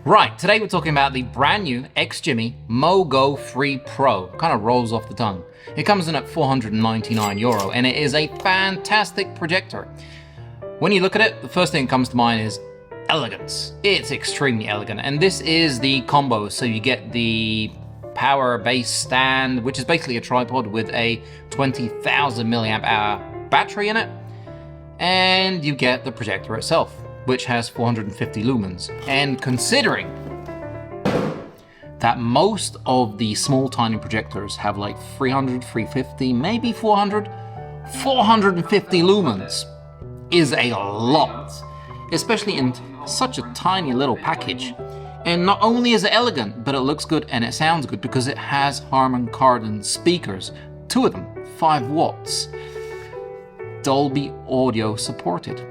Right, today we're talking about the brand new Xgimi MoGo 3 Pro. Kind of rolls off the tongue. It comes in at €499 and it is a fantastic projector. When you look at it, the first thing that comes to mind is elegance. It's extremely elegant, and this is the combo, so you get the power base stand, which is basically a tripod with a 20,000 milliamp hour battery in it, and you get the projector itself, which has 450 lumens. And considering that most of the small tiny projectors have like 300, 350, maybe 400, 450 lumens is a lot, especially in such a tiny little package. And not only is it elegant, but it looks good and it sounds good because it has Harman Kardon speakers, 2 of them, 5 watts, Dolby audio supported.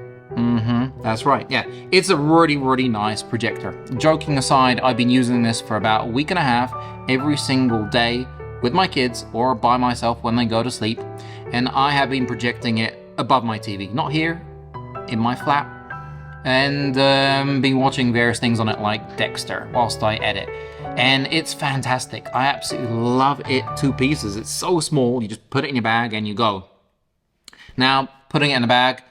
That's right, yeah. It's a really nice projector. Joking aside, I've been using this for about a week and a half every single day with my kids or by myself when they go to sleep. And I have been projecting it above my TV, not here, in my flat. And been watching various things on it like Dexter whilst I edit. And it's fantastic. I absolutely love it 2 pieces. It's so small, you just put it in your bag and you go. Now, putting it in the bag,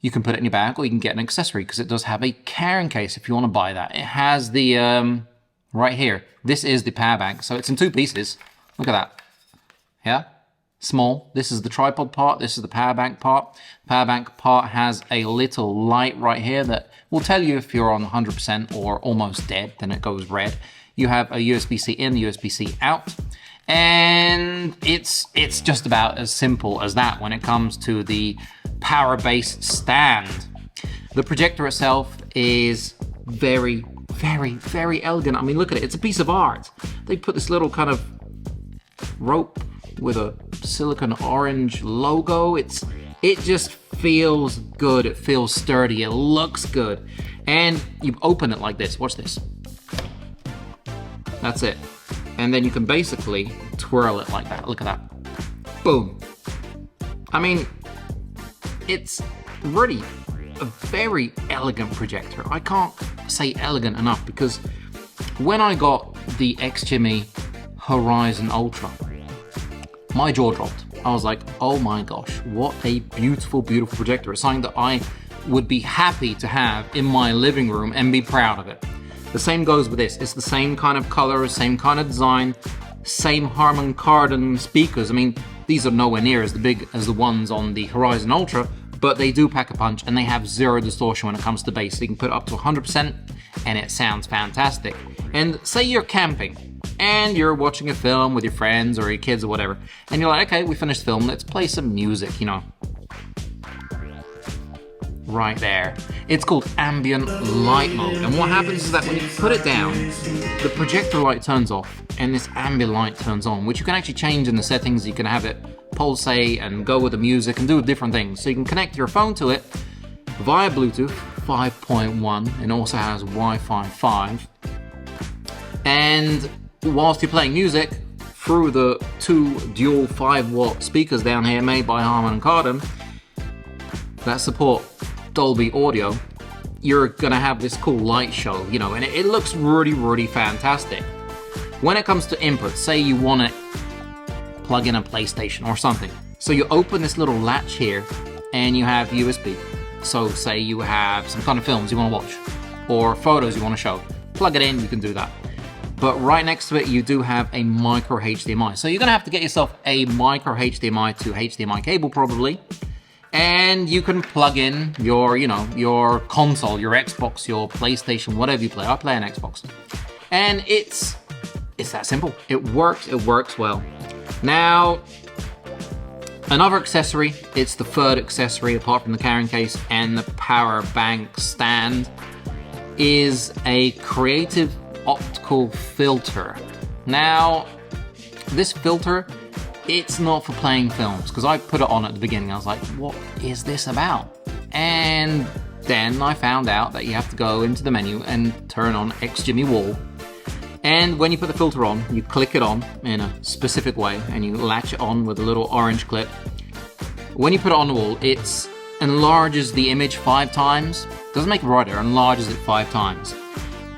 you can put it in your bag or you can get an accessory because it does have a carrying case if you want to buy that. It has the, right here, this is the power bank. So it's in 2 pieces. Look at that. Yeah, small. This is the tripod part. This is the power bank part. Power bank part has a little light right here that will tell you if you're on 100% or almost dead, then it goes red. You have a USB-C in, USB-C out. And it's just about as simple as that when it comes to the power base stand. The projector itself is very elegant. I mean, look at it. It's a piece of art. They put this little kind of rope with a silicon orange logo. It just feels good. It feels sturdy. It looks good. And you open it like this. Watch this. That's it. And then you can basically twirl it like that. Look at that. Boom. I mean, it's really a very elegant projector. I can't say elegant enough because when I got the Xgimi Horizon Ultra, my jaw dropped. I was like, oh my gosh, what a beautiful projector. It's something that I would be happy to have in my living room and be proud of it. The same goes with this. It's the same kind of color, same kind of design, same Harman Kardon speakers. I mean, these are nowhere near as big as the ones on the Horizon Ultra, but they do pack a punch and they have 0 distortion when it comes to bass. So you can put it up to 100% and it sounds fantastic. And say you're camping and you're watching a film with your friends or your kids or whatever, and you're like, okay, we finished the film, let's play some music, you know. Right there. It's called Ambient light mode, and what happens is that when you put it down, the projector light turns off and this ambient light turns on, which you can actually change in the settings. You can have it pulsate and go with the music and do different things. So you can connect your phone to it via Bluetooth 5.1 and also has Wi-Fi 5. And whilst you're playing music through the 2 dual 5-watt speakers down here made by Harman Kardon that support Dolby audio, you're gonna have this cool light show, you know, and it looks really fantastic. When it comes to input, say you want to plug in a PlayStation or something. So you open this little latch here and you have USB. So say you have some kind of films you want to watch or photos you want to show. Plug it in, you can do that. But right next to it, you do have a micro HDMI. So you're gonna have to get yourself a micro HDMI to HDMI cable probably. And you can plug in your, you know, your console, your Xbox, your PlayStation, whatever you play. I play on Xbox. And it's that simple. It works well. Now, another accessory, it's the 3rd accessory apart from the carrying case and the power bank stand, is a creative optical filter. Now, this filter, it's not for playing films, because I put it on at the beginning. I was like, what is this about? And then I found out that you have to go into the menu and turn on Xgimi Wall. And when you put the filter on, you click it on in a specific way and you latch it on with a little orange clip. When you put it on the wall, it enlarges the image 5 times. Doesn't make it brighter, enlarges it 5 times.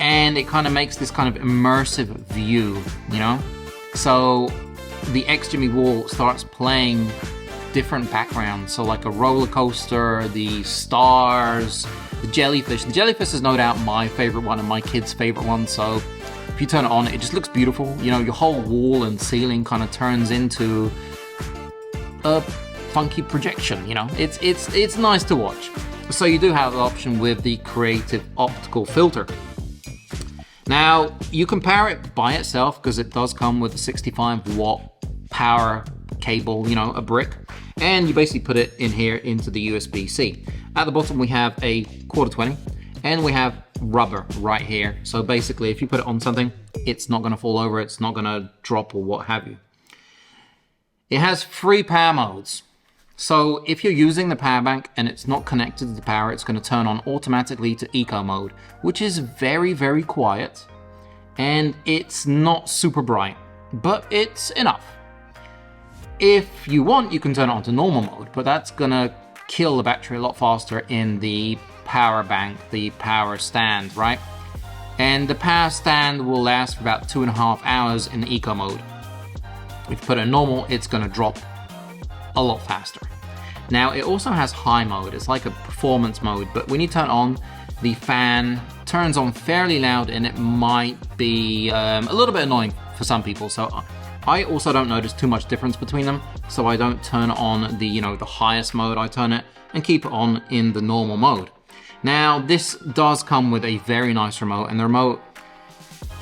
and it kind of makes this kind of immersive view, you know? So the Xgimi wall starts playing different backgrounds, so like a roller coaster, the stars, the jellyfish. The jellyfish is no doubt my favorite one and my kids' favorite one, so if you turn it on, it just looks beautiful. You know, your whole wall and ceiling kind of turns into a funky projection, you know? It's nice to watch. So you do have the option with the creative optical filter. Now, you can power it by itself because it does come with a 65-watt power cable, you know, a brick. And you basically put it in here into the USB-C. At the bottom, we have a 1/4-20, and we have rubber right here. So basically, if you put it on something, it's not gonna fall over, it's not gonna drop or what have you. It has 3 power modes. So if you're using the power bank and it's not connected to the power, it's going to turn on automatically to eco mode, which is very, very quiet, and it's not super bright, but it's enough. If you want, you can turn it on to normal mode, but that's going to kill the battery a lot faster in the power bank, the power stand, right? And the power stand will last for about 2.5 hours in eco mode. If you put it in normal, it's going to drop a lot faster. Now, it also has high mode. It's like a performance mode, but when you turn it on, the fan turns on fairly loud, and it might be a little bit annoying for some people. So I also don't notice too much difference between them, so I don't turn on the, you know, the highest mode. I turn it and keep it on in the normal mode. Now, this does come with a very nice remote, and the remote,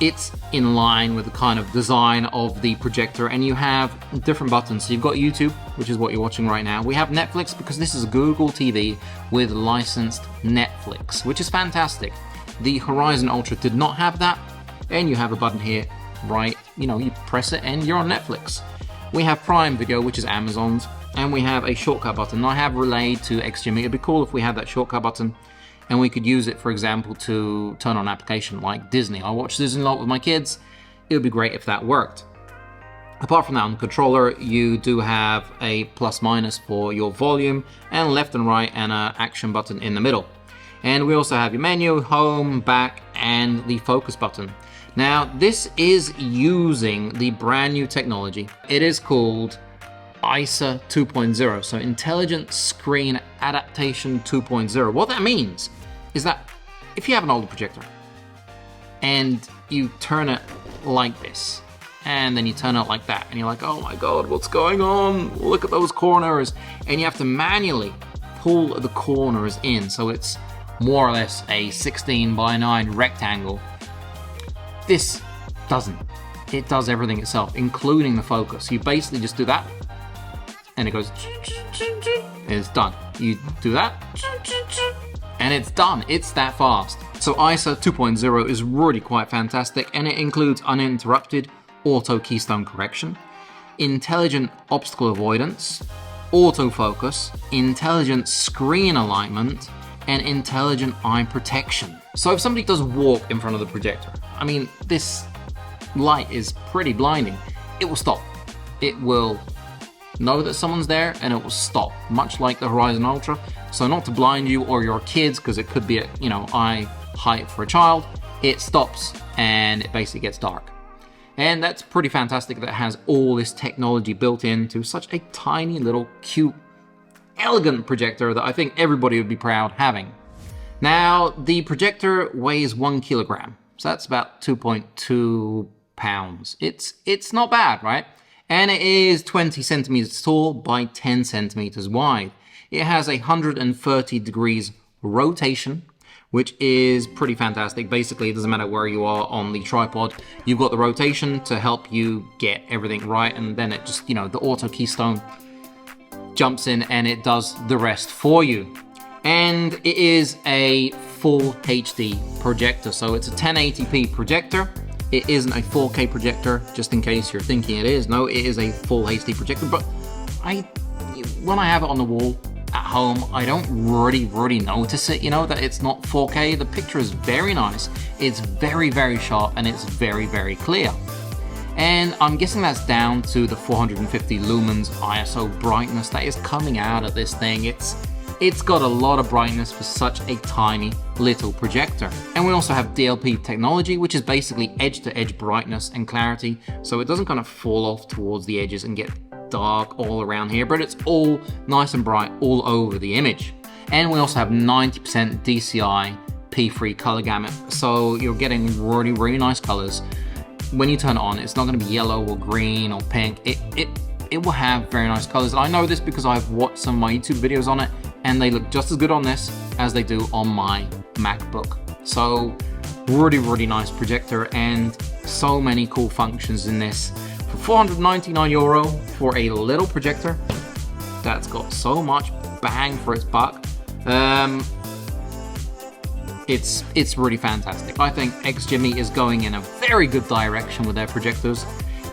it's in line with the kind of design of the projector, and you have different buttons. So you've got YouTube, which is what you're watching right now. We have Netflix because this is a Google TV with licensed Netflix, which is fantastic. The Horizon Ultra did not have that, and you have a button here, right? You know, you press it and you're on Netflix. We have Prime Video, which is Amazon's, and we have a shortcut button. I have relayed to Xgimi. It'd be cool if we had that shortcut button, and we could use it, for example, to turn on an application like Disney. I watch Disney a lot with my kids. It would be great if that worked. Apart from that, on the controller, you do have a plus-minus for your volume, and left and right, and an action button in the middle. And we also have your menu, home, back, and the focus button. Now, this is using the brand new technology. It is called ISA 2.0, so Intelligent Screen Adaptation 2.0. What that means is that if you have an older projector and you turn it like this, and then you turn it like that, and you're like, oh my god, what's going on? Look at those corners. And you have to manually pull the corners in, so it's more or less a 16:9 rectangle. This doesn't. It does everything itself, including the focus. You basically just do that, and it goes, and it's done. You do that, and it's done. It's that fast. So ISA 2.0 is really quite fantastic, and it includes uninterrupted auto keystone correction, intelligent obstacle avoidance, autofocus, intelligent screen alignment, and intelligent eye protection. So if somebody does walk in front of the projector, I mean, this light is pretty blinding, it will stop. It will know that someone's there, and it will stop, much like the Horizon Ultra. So not to blind you or your kids, because it could be at, you know, eye height for a child, it stops and it basically gets dark. And that's pretty fantastic that it has all this technology built into such a tiny little cute, elegant projector that I think everybody would be proud having. Now, the projector weighs 1 kilogram, so that's about 2.2 pounds. It's not bad, right? And it is 20 centimeters tall by 10 centimeters wide. It has 130 degrees rotation, which is pretty fantastic. Basically, it doesn't matter where you are on the tripod, you've got the rotation to help you get everything right, and then it just, you know, the auto keystone jumps in and it does the rest for you. And it is a full HD projector, so it's a 1080p projector. It isn't a 4K projector, just in case you're thinking it is. No, it is a full HD projector, but when I have it on the wall at home, I don't really notice it, you know, that it's not 4K. The picture is very nice, it's very, very sharp, and it's very, very clear. And I'm guessing that's down to the 450 lumens ISO brightness that is coming out of this thing. It's It's got a lot of brightness for such a tiny little projector. And we also have DLP technology, which is basically edge-to-edge brightness and clarity, so it doesn't kind of fall off towards the edges and get dark all around here, but it's all nice and bright all over the image. And we also have 90% DCI P-free color gamut, so you're getting really, really nice colors. When you turn it on, it's not going to be yellow or green or pink. It will have very nice colors. I know this because I've watched some of my YouTube videos on it, and they look just as good on this as they do on my MacBook. So really, really nice projector, and so many cool functions in this. For 499 euro for a little projector that's got so much bang for its buck, it's really fantastic. I think Xgimi is going in a very good direction with their projectors.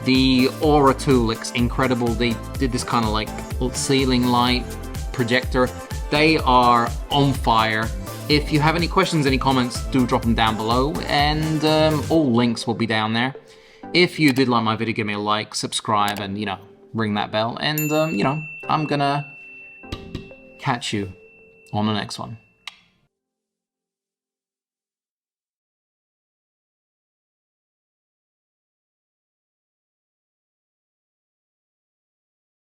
The Aura 2 looks incredible. They did this kind of like ceiling light projector. They are on fire. If you have any questions, any comments, do drop them down below, and all links will be down there. If you did like my video, give me a like, subscribe, and, you know, ring that bell. And, you know, I'm gonna catch you on the next one.